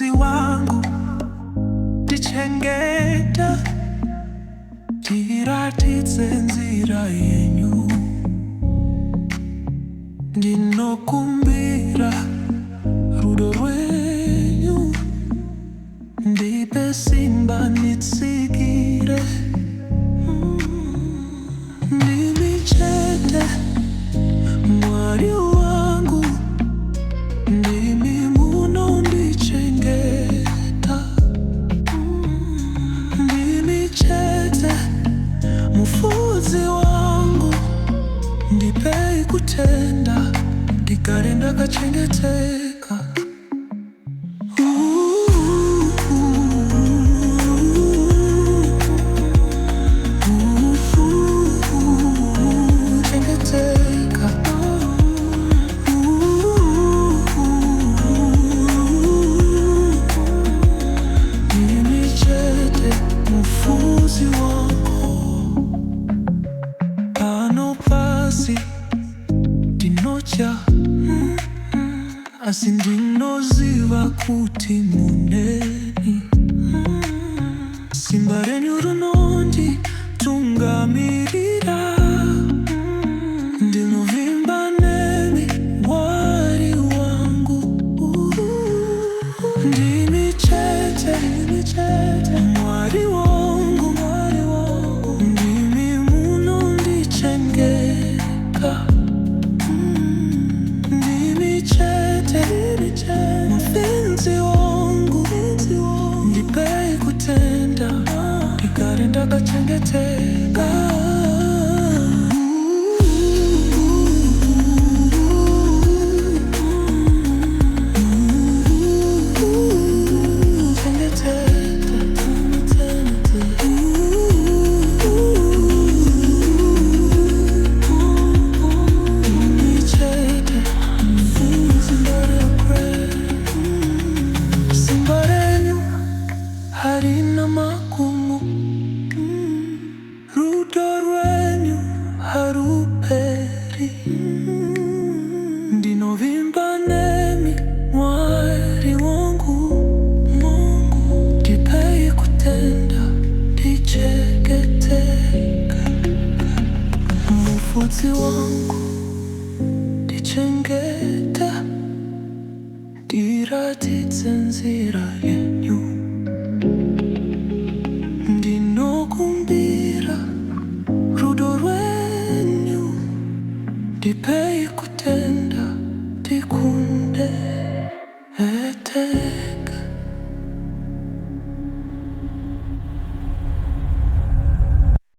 Mufudzi wangu ndichengeta, ndiratidze nzira yenyu. Ndinokumbira rudo rwenyu, ndipe simba nditsikire. Ndimi chete Mwari wangu, ndimi munondichengeta. Ndimi chete Mufudzi wangu, ndipei kutenda ndigare ndakachengeteka. Ndinocha asi ndinoziva kuti muneni. Simba renyu rinonditungamirira. Ndinovimba nemi Mwari wangu. Ndimi chete Mwari wangu, ndimi munondichengeta. Mufudzi wangu, ndipei kutenda ndigare ndakachengeteka. Harina magumu, rudo rwenyu haruperi. Ndinovimba nemi Mwari wangu, ndipei kutenda ndichengete. Mufudzi wangu ndichengete, ndiratidze nzira yenyu. Ndinokumbira rudo rwenyu, ndipei